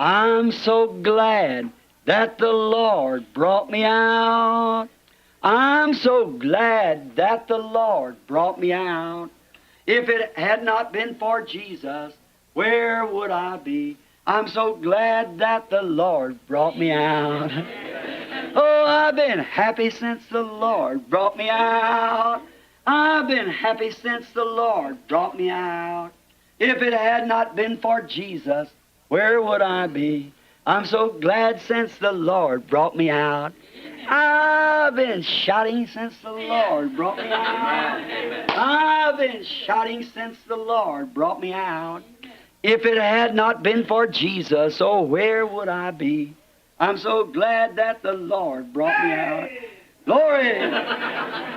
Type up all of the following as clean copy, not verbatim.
I'm so glad that the Lord brought me out. I'm so glad that the Lord brought me out. If it had not been for Jesus, where would I be? I'm so glad that the Lord brought me out. Oh, I've been happy since the Lord brought me out. I've been happy since the Lord brought me out. If it had not been for Jesus, where would I be? I'm so glad since the Lord brought me out. I've been shouting since the Lord brought me out. I've been shouting since the Lord brought me out. If it had not been for Jesus, oh, where would I be? I'm so glad that the Lord brought me out. Glory!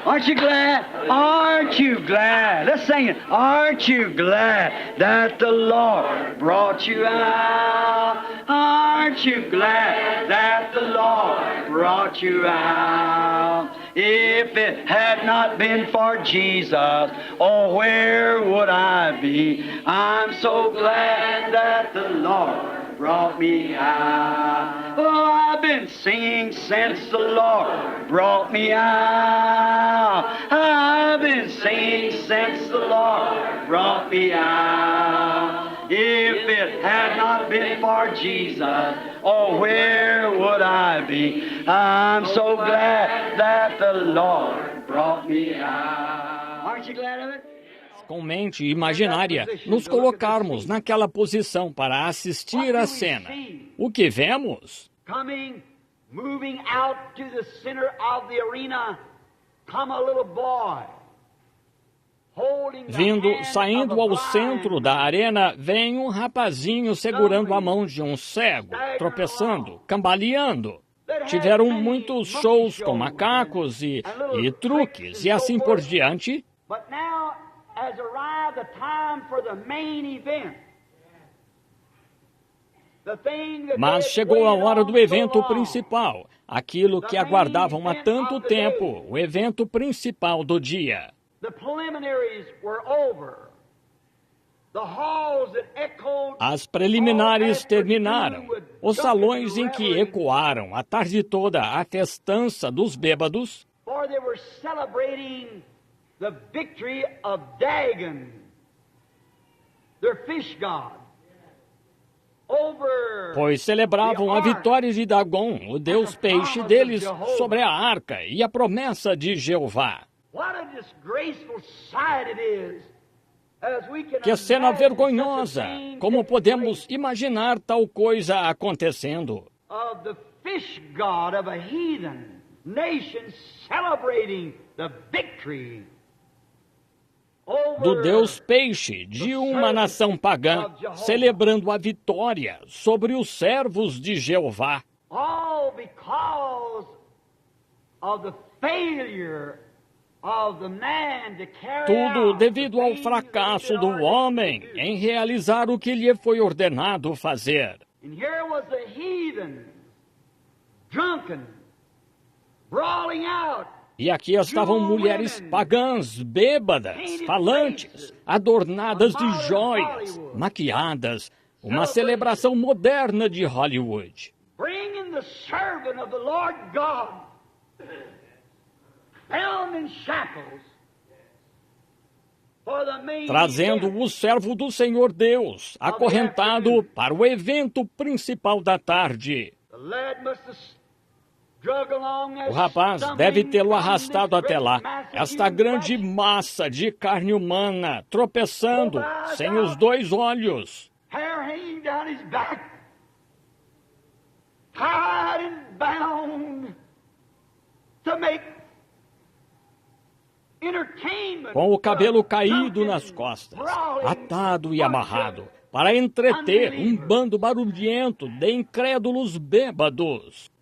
Aren't you glad? Aren't you glad? Let's sing it. Aren't you glad that the Lord brought you out? Aren't you glad that the Lord brought you out? If it had not been for Jesus, oh, where would I be? I'm so glad that the Lord brought me out. Oh, I've been singing since the Lord brought me out. I've been singing since the Lord brought me out. If it had not been for Jesus, oh, where would I be? I'm so glad that the Lord brought me out. Aren't you glad of it? Com mente imaginária, nos colocarmos naquela posição para assistir à cena. O que vemos? Moving out to the center of the arena, come a little boy. Saindo ao centro da arena, vem um rapazinho segurando a mão de um cego, tropeçando, cambaleando. Tiveram muitos shows com macacos e truques e assim por diante. Has arrived the time for the main event. Mas chegou a hora do evento principal, aquilo que aguardavam há tanto tempo, o evento principal do dia. As preliminares terminaram. Os salões em que ecoaram a tarde toda a festança dos bêbados, the victory of Dagon, their fish god, pois celebravam a vitória de Dagon, o deus peixe deles, sobre a arca e a promessa de Jeová. Que cena vergonhosa! Como podemos imaginar tal coisa acontecendo? The fish god of a heathen nation celebrating the victory do deus peixe de uma nação pagã, celebrando a vitória sobre os servos de Jeová. Tudo devido ao fracasso do homem em realizar o que lhe foi ordenado fazer. E aqui estavam mulheres pagãs, bêbadas, falantes, adornadas de joias, maquiadas, uma celebração moderna de Hollywood. Trazendo o servo do Senhor Deus, acorrentado para o evento principal da tarde. O rapaz deve tê-lo arrastado até lá, esta grande massa de carne humana, tropeçando, sem os dois olhos. Com o cabelo caído nas costas, atado e amarrado, para entreter um bando barulhento de incrédulos bêbados.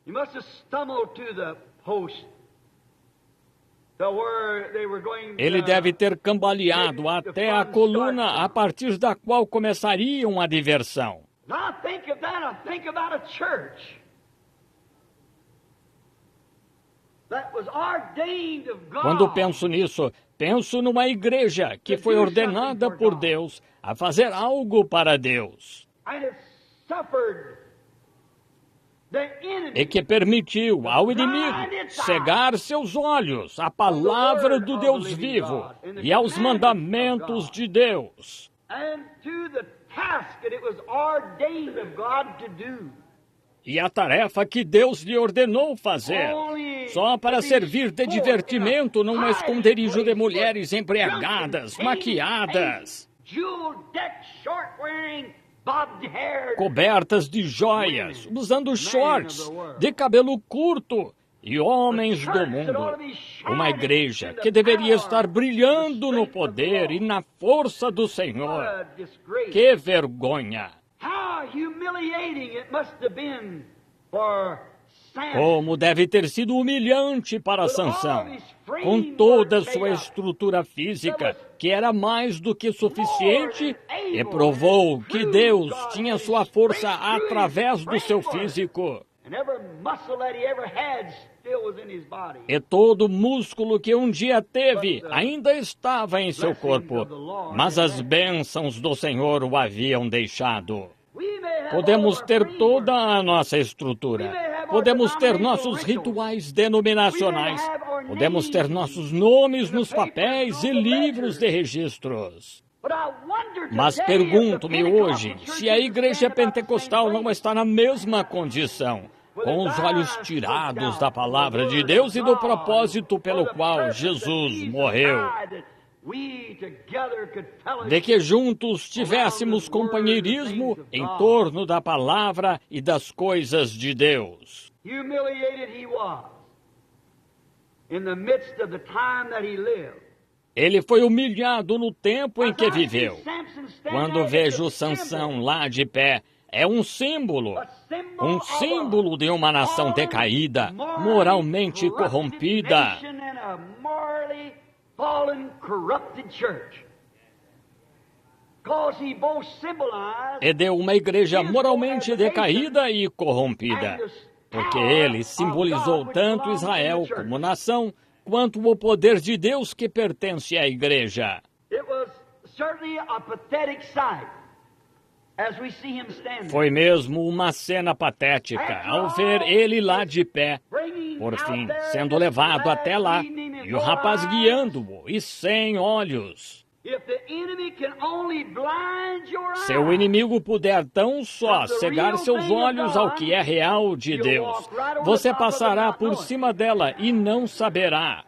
Ele deve ter cambaleado até a coluna a partir da qual começariam a diversão. Quando penso nisso, penso numa igreja que foi ordenada por Deus a fazer algo para Deus. e que permitiu ao inimigo cegar seus olhos à palavra do Deus vivo e aos mandamentos de Deus. E a tarefa que Deus lhe ordenou fazer, só para servir de divertimento num esconderijo de mulheres embriagadas, maquiadas, cobertas de joias, usando shorts, de cabelo curto, e homens do mundo. Uma igreja que deveria estar brilhando no poder e na força do Senhor. Que vergonha! Como deve ter sido humilhante para Sansão, com toda a sua estrutura física, que era mais do que suficiente, e provou que Deus tinha sua força através do seu físico. E todo músculo que um dia teve ainda estava em seu corpo, mas as bênçãos do Senhor o haviam deixado. Podemos ter toda a nossa estrutura, podemos ter nossos rituais denominacionais, podemos ter nossos nomes nos papéis e livros de registros. Mas pergunto-me hoje se a igreja pentecostal não está na mesma condição, com os olhos tirados da palavra de Deus e do propósito pelo qual Jesus morreu, de que juntos tivéssemos companheirismo em torno da palavra e das coisas de Deus. Ele foi humilhado no tempo em que viveu. Quando vejo Sansão lá de pé, é um símbolo de uma nação decaída, moralmente corrompida, e de uma igreja moralmente decaída e corrompida, porque ele simbolizou tanto Israel como nação, quanto o poder de Deus que pertence à igreja. Foi mesmo uma cena patética ao ver ele lá de pé, por fim, sendo levado até lá, e o rapaz guiando-o, e sem olhos. Se o inimigo puder tão só cegar seus olhos ao que é real de Deus, você passará por cima dela e não saberá.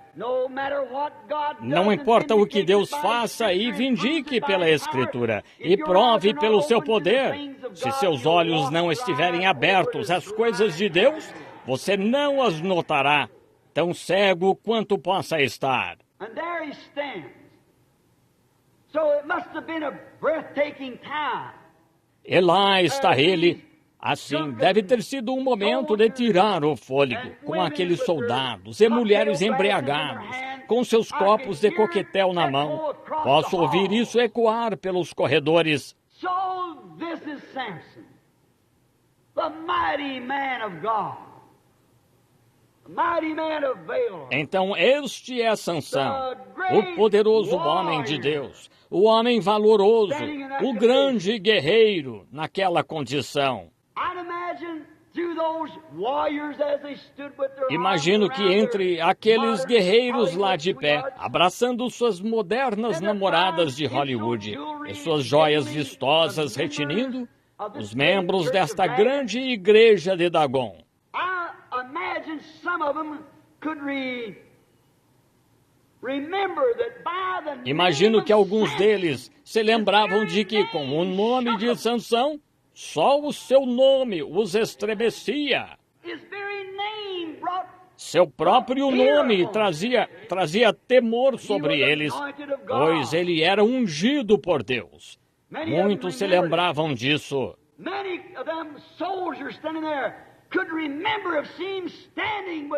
Não importa o que Deus faça e vindique pela Escritura e prove pelo seu poder. Se seus olhos não estiverem abertos às coisas de Deus, você não as notará, tão cego quanto possa estar. E lá está ele. Assim, deve ter sido um momento de tirar o fôlego com aqueles soldados e mulheres embriagados, com seus copos de coquetel na mão. Posso ouvir isso ecoar pelos corredores. Então este é Sansão, o poderoso homem de Deus, o homem valoroso, o grande guerreiro naquela condição. Imagino que entre aqueles guerreiros lá de pé, abraçando suas modernas namoradas de Hollywood e suas joias vistosas retinindo, os membros desta grande igreja de Dagon. Imagino que alguns deles se lembravam de que, com o nome de Sansão, só o seu nome os estremecia. Seu próprio nome trazia temor sobre eles, pois ele era ungido por Deus. Muitos se lembravam disso.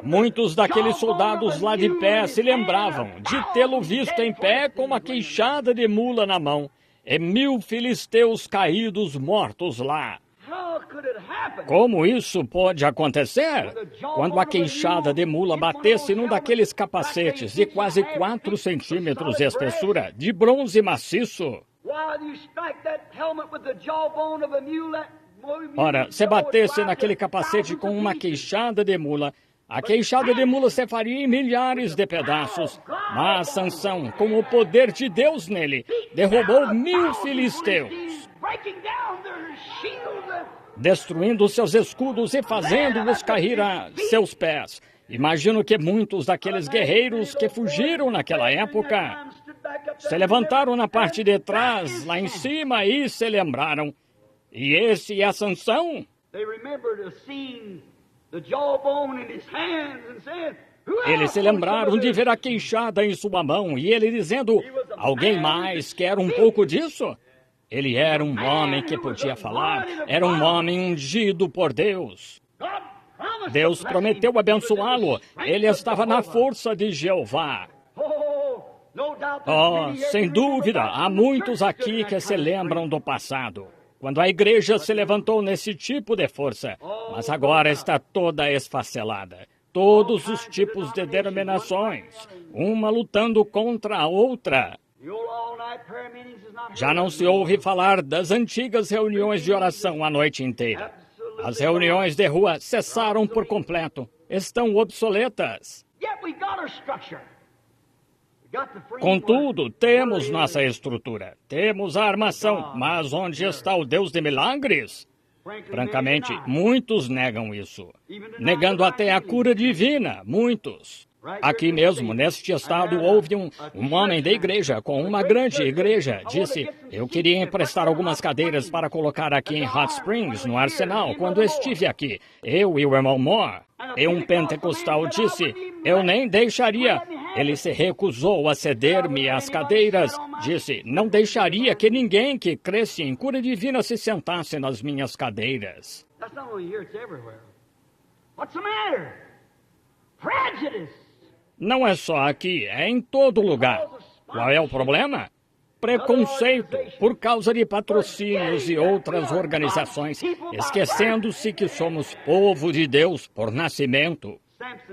Muitos daqueles soldados lá de pé se lembravam de tê-lo visto em pé com uma queixada de mula na mão, e 1000 filisteus caídos mortos lá. Como isso pode acontecer? Quando a queixada de mula batesse num daqueles capacetes de quase 4 centímetros de espessura, de bronze maciço. Ora, se batesse naquele capacete com uma queixada de mula, a queixada de mula se faria em milhares de pedaços. Mas Sansão, com o poder de Deus nele, derrubou 1000 filisteus, destruindo seus escudos e fazendo-os cair a seus pés. Imagino que muitos daqueles guerreiros que fugiram naquela época se levantaram na parte de trás, lá em cima, e se lembraram. E esse é Sansão? Eles se lembraram de ver a queixada em sua mão e ele dizendo, alguém mais quer um pouco disso? Ele era um homem que podia falar, era um homem ungido por Deus. Deus prometeu abençoá-lo, ele estava na força de Jeová. Oh, sem dúvida, há muitos aqui que se lembram do passado, quando a igreja se levantou nesse tipo de força, mas agora está toda esfacelada. Todos os tipos de denominações, uma lutando contra a outra. Já não se ouve falar das antigas reuniões de oração a noite inteira. As reuniões de rua cessaram por completo. Estão obsoletas. Contudo, temos nossa estrutura, temos a armação, mas onde está o Deus de milagres? Francamente, muitos negam isso, negando até a cura divina, muitos. Aqui mesmo, neste estado, houve um homem da igreja, com uma grande igreja, disse, eu queria emprestar algumas cadeiras para colocar aqui em Hot Springs, no Arsenal, quando estive aqui, eu e o irmão Moore. E um pentecostal disse, eu nem deixaria. Ele se recusou a ceder-me as cadeiras, disse, não deixaria que ninguém que cresce em cura divina se sentasse nas minhas cadeiras. Não é só aqui, é em todo lugar. Qual é o problema? Preconceito, por causa de patrocínios e outras organizações, esquecendo-se que somos povo de Deus por nascimento.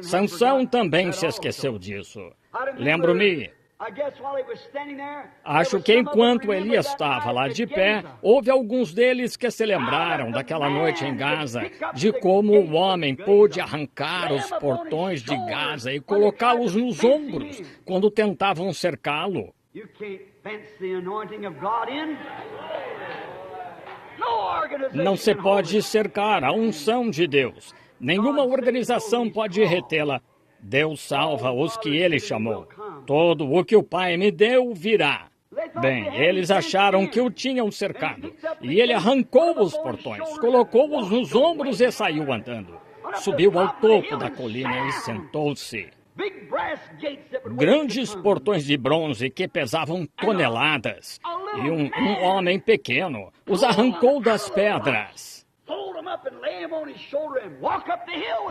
Sansão também se esqueceu disso. Lembro-me, acho que enquanto ele estava lá de pé, houve alguns deles que se lembraram daquela noite em Gaza, de como o homem pôde arrancar os portões de Gaza e colocá-los nos ombros quando tentavam cercá-lo. Não se pode cercar a unção de Deus. Nenhuma organização pode retê-la. Deus salva os que Ele chamou. Todo o que o Pai me deu virá. Bem, eles acharam que o tinham cercado. E Ele arrancou os portões, colocou-os nos ombros e saiu andando. Subiu ao topo da colina e sentou-se. Grandes portões de bronze que pesavam toneladas. E um homem pequeno os arrancou das pedras.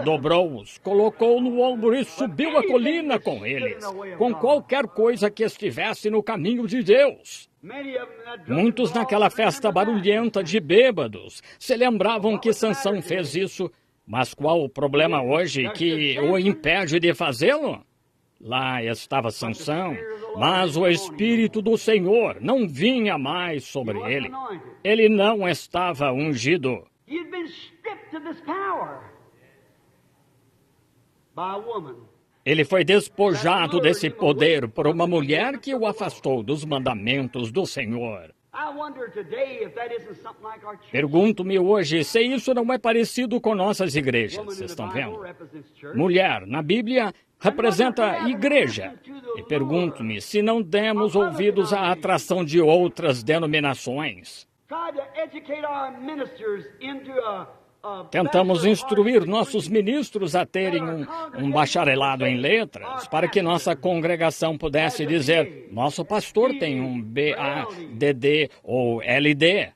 Dobrou-os, colocou no ombro e subiu a colina com eles, com qualquer coisa que estivesse no caminho de Deus. Muitos naquela festa barulhenta de bêbados se lembravam que Sansão fez isso, mas qual o problema hoje que o impede de fazê-lo? Lá estava Sansão, mas o Espírito do Senhor não vinha mais sobre ele. Ele não estava ungido. Ele foi despojado desse poder por uma mulher que o afastou dos mandamentos do Senhor. Pergunto-me hoje se isso não é parecido com nossas igrejas, estão vendo? Mulher, na Bíblia, representa igreja. E pergunto-me se não demos ouvidos à atração de outras denominações. Tentamos instruir nossos ministros a terem um bacharelado em letras, para que nossa congregação pudesse dizer, nosso pastor tem um BADD ou LD.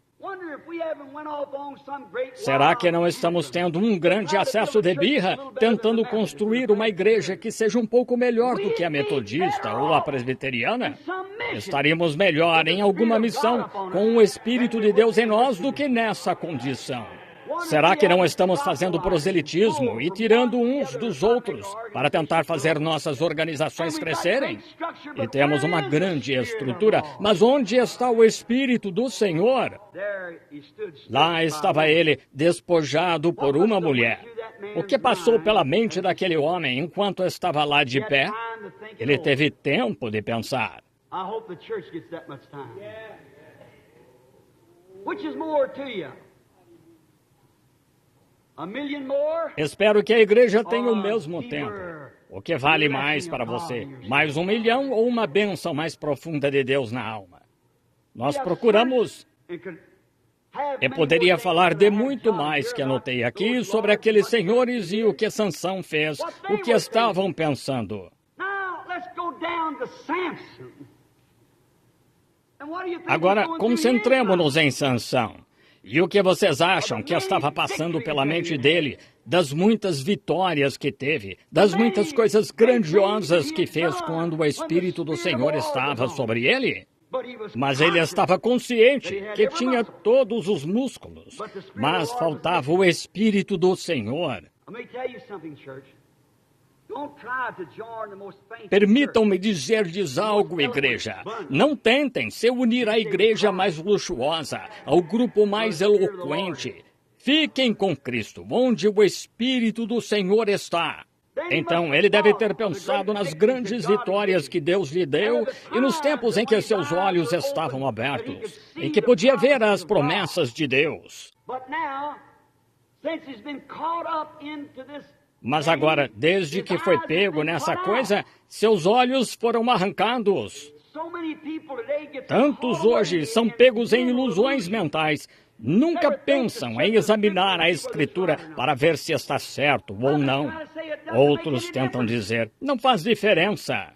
Será que não estamos tendo um grande acesso de birra, tentando construir uma igreja que seja um pouco melhor do que a metodista ou a presbiteriana? Estaríamos melhor em alguma missão com o Espírito de Deus em nós do que nessa condição. Será que não estamos fazendo proselitismo e tirando uns dos outros para tentar fazer nossas organizações crescerem? E temos uma grande estrutura, mas onde está o Espírito do Senhor? Lá estava ele, despojado por uma mulher. O que passou pela mente daquele homem enquanto estava lá de pé? Ele teve tempo de pensar. Espero que a igreja tenha o mesmo tempo. O que vale mais para você? Mais 1 milhão ou uma bênção mais profunda de Deus na alma? Nós procuramos... Eu poderia falar de muito mais que anotei aqui sobre aqueles senhores e o que Sansão fez, o que estavam pensando. Agora, concentremos-nos em Sansão. E o que vocês acham que estava passando pela mente dele, das muitas vitórias que teve, das muitas coisas grandiosas que fez quando o Espírito do Senhor estava sobre ele? Mas ele estava consciente que tinha todos os músculos, mas faltava o Espírito do Senhor. Permitam-me dizer-lhes algo, igreja. Não tentem se unir à igreja mais luxuosa, ao grupo mais eloquente. Fiquem com Cristo, onde o Espírito do Senhor está. Então, ele deve ter pensado nas grandes vitórias que Deus lhe deu e nos tempos em que seus olhos estavam abertos, em que podia ver as promessas de Deus. Mas agora, desde que foi pego nessa coisa, seus olhos foram arrancados. Tantos hoje são pegos em ilusões mentais. Nunca pensam em examinar a Escritura para ver se está certo ou não. Outros tentam dizer, não faz diferença.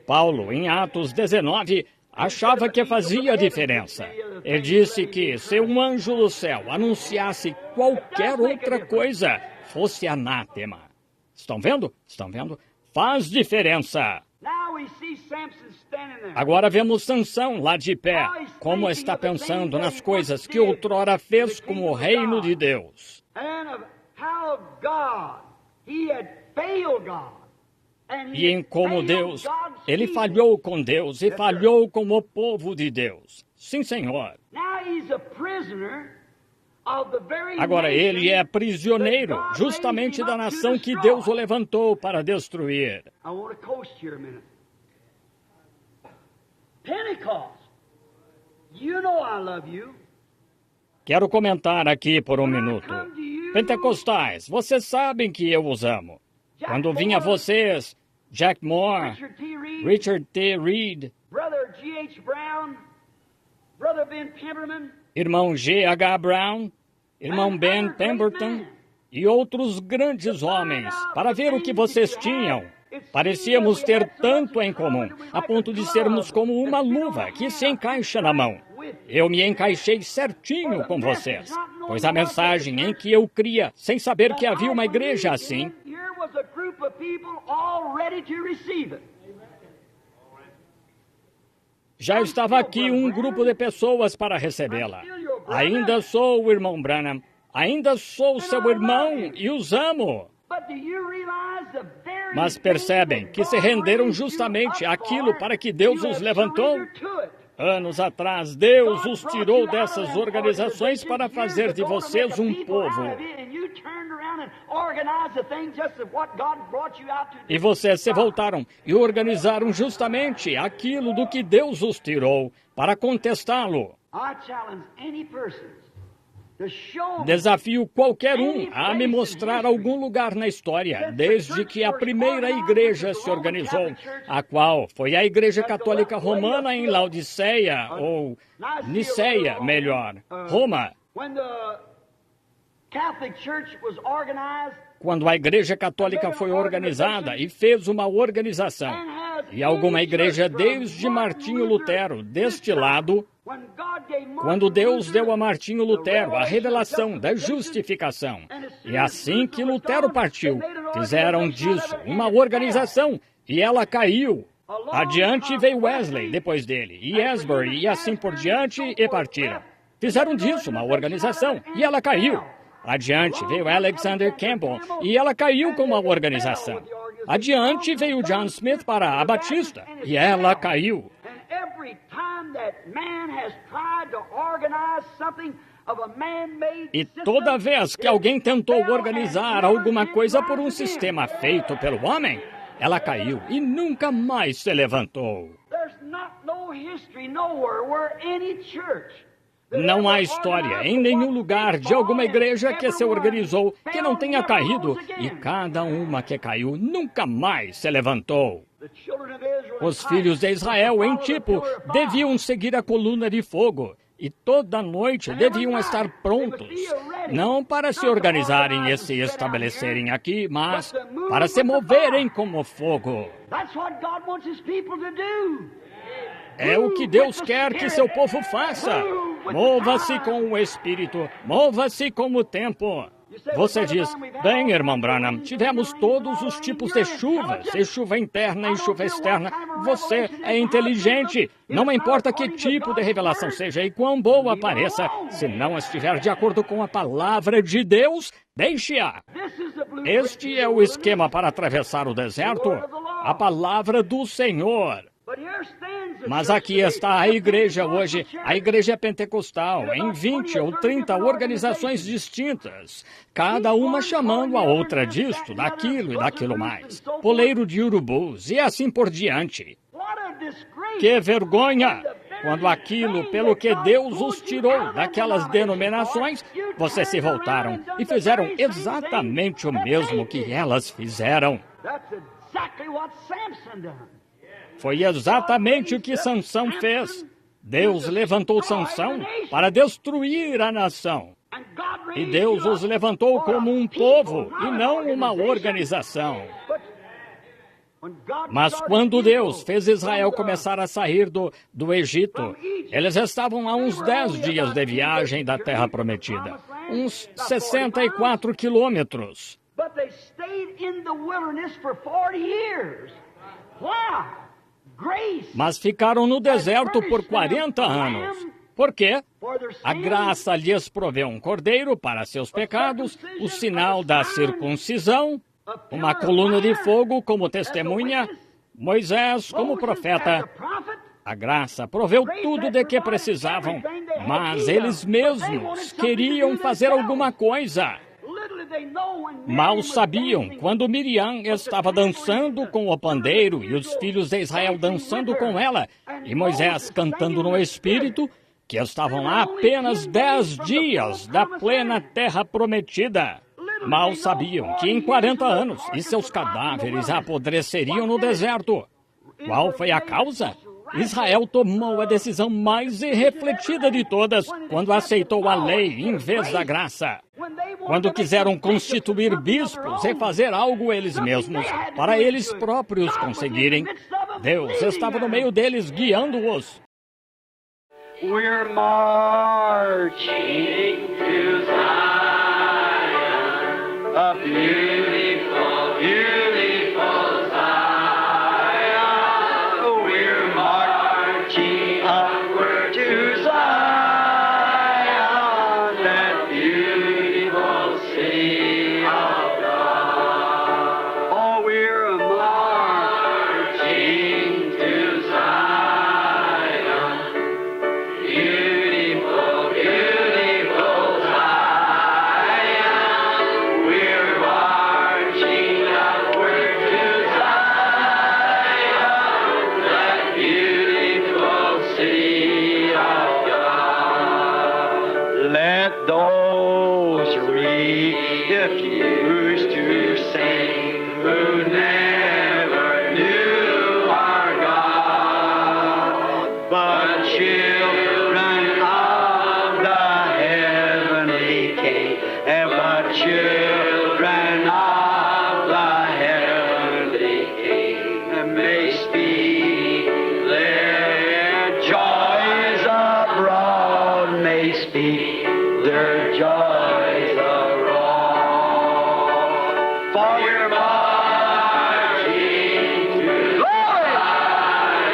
Paulo, em Atos 19, achava que fazia diferença. Ele disse que se um anjo do céu anunciasse qualquer outra coisa, fosse anátema. Estão vendo? Estão vendo? Faz diferença. Agora vemos Sansão lá de pé, como está pensando nas coisas que outrora fez com o reino de Deus. E em como Deus, ele falhou com Deus e falhou com o povo de Deus. Sim, Senhor. Agora ele é prisioneiro, justamente da nação que Deus o levantou para destruir. Quero comentar aqui por um minuto. Pentecostais, vocês sabem que eu os amo. Quando vim a vocês, Jack Moore, Richard T. Reed, irmão G.H. Brown, irmão Ben Pemberton e outros grandes homens, para ver o que vocês tinham. Parecíamos ter tanto em comum, a ponto de sermos como uma luva que se encaixa na mão. Eu me encaixei certinho com vocês, pois a mensagem em que eu cria, sem saber que havia uma igreja assim, já estava aqui um grupo de pessoas para recebê-la. Ainda sou o irmão Branham, ainda sou seu irmão e os amo. Mas percebem que se renderam justamente àquilo para que Deus os levantou? Anos atrás, Deus os tirou dessas organizações para fazer de vocês um povo. E vocês se voltaram e organizaram justamente aquilo do que Deus os tirou para contestá-lo. Desafio qualquer um a me mostrar algum lugar na história, desde que a primeira igreja se organizou, a qual foi a Igreja Católica Romana em Laodiceia, ou Niceia, melhor, Roma. Quando a Igreja Católica foi organizada e fez uma organização, e alguma igreja desde Martinho Lutero, deste lado, quando Deus deu a Martinho Lutero a revelação da justificação, e assim que Lutero partiu, fizeram disso uma organização, e ela caiu. Adiante veio Wesley depois dele, e Asbury, e assim por diante, e partiram. Fizeram disso uma organização e ela caiu. Adiante veio Alexander Campbell e ela caiu com uma organização. Adiante veio John Smith para a Batista e ela caiu. E toda vez que alguém tentou organizar alguma coisa por um sistema feito pelo homem, ela caiu e nunca mais se levantou. Não há história em nenhum lugar de alguma igreja que se organizou que não tenha caído, e cada uma que caiu nunca mais se levantou. Os filhos de Israel, em tipo, deviam seguir a coluna de fogo, e toda noite deviam estar prontos, não para se organizarem e se estabelecerem aqui, mas para se moverem como fogo. É o que Deus quer que seu povo faça. Mova-se com o Espírito, mova-se com o tempo. Você diz, bem, irmão Branham, tivemos todos os tipos de chuvas, e chuva interna e chuva externa. Você é inteligente. Não importa que tipo de revelação seja e quão boa pareça, se não estiver de acordo com a palavra de Deus, deixe-a. Este é o esquema para atravessar o deserto, a palavra do Senhor. Mas aqui está a igreja hoje, a igreja pentecostal, em 20 ou 30 organizações distintas, cada uma chamando a outra disto, daquilo e daquilo mais, poleiro de urubus e assim por diante. Que vergonha! Quando aquilo pelo que Deus os tirou daquelas denominações, vocês se voltaram e fizeram exatamente o mesmo que elas fizeram. Foi exatamente o que Sansão fez. Deus levantou Sansão para destruir a nação. E Deus os levantou como um povo e não uma organização. Mas quando Deus fez Israel começar a sair do Egito, eles estavam a uns 10 dias de viagem da Terra Prometida, uns 64 quilômetros. Mas ficaram no deserto por 40 anos. Por quê? A graça lhes proveu um cordeiro para seus pecados, o sinal da circuncisão, uma coluna de fogo como testemunha, Moisés como profeta. A graça proveu tudo de que precisavam, mas eles mesmos queriam fazer alguma coisa. Mal sabiam quando Miriam estava dançando com o pandeiro e os filhos de Israel dançando com ela, e Moisés cantando no Espírito, que estavam lá apenas 10 dias da plena terra prometida. Mal sabiam que em 40 anos e seus cadáveres apodreceriam no deserto. Qual foi a causa? Israel tomou a decisão mais irrefletida de todas quando aceitou a lei em vez da graça. Quando quiseram constituir bispos e fazer algo eles mesmos, para eles próprios conseguirem, Deus estava no meio deles, guiando-os. We're marching to Zion, a beautiful, beautiful Zion. We're marching upward to Zion, that beautiful city of God. Oh, we're marching to Zion, beautiful, beautiful Zion. We're marching upward to Zion, that beautiful city of God. Let those refuse to sing who never knew our God, but children of the heavenly King, and but children of the heavenly King, and may speak their joys abroad, may speak their joys abroad. For your marching to Zion,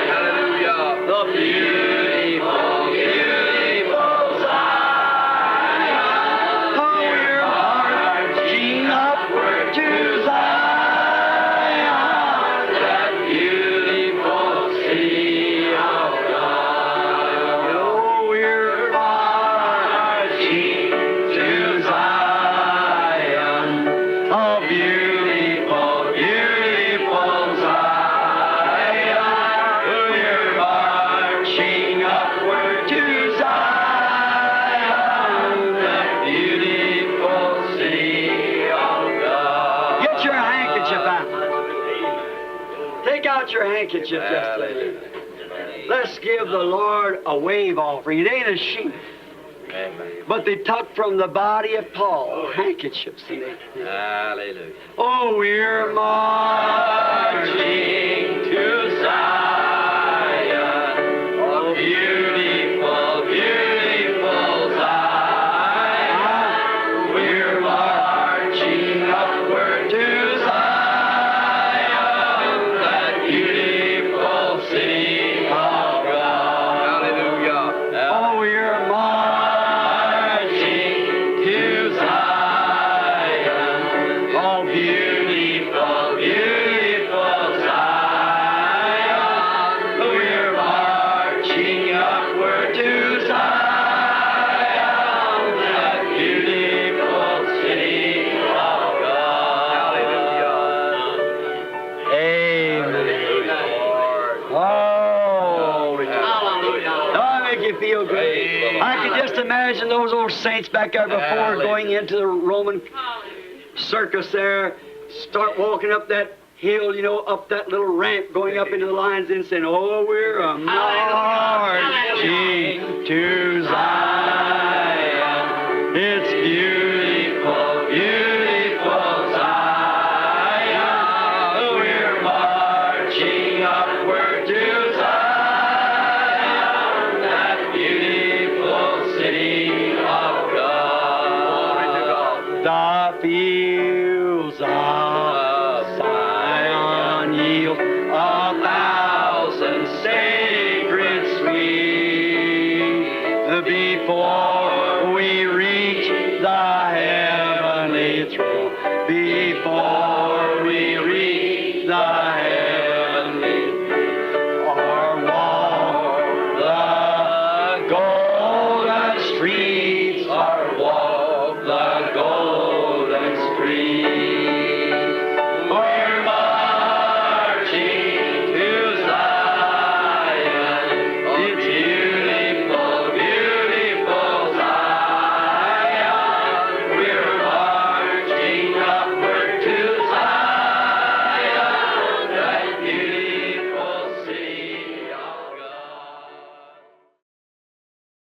hallelujah, the beautiful, beautiful Zion. out your handkerchief just a minute. Let's give the Lord a wave offering. It ain't a sheep. But they took from the body of Paul handkerchiefs. And Hallelujah. oh, we're marching to Zion. Oh, beautiful, beautiful Zion. We're marching upward to Zion, that beautiful city of God. Hallelujah. Oh, we're marching to Zion. Oh, beautiful, beautiful Zion. We're marching upward to Zion, that beautiful city of God. Amen. Oh, I make you feel good. I can just imagine those old saints back there before going into the Roman circus there, start walking up that hill, you know, up that little ramp, going up into the lines and saying, oh, we're a marching to Zion. It's beautiful, beautiful Zion. We're marching upward to Zion, that beautiful city of God. The fields of Zion yield 1,000 sacred sweet before we reach the heavenly throne. Before we reach the heavenly or walk the golden street.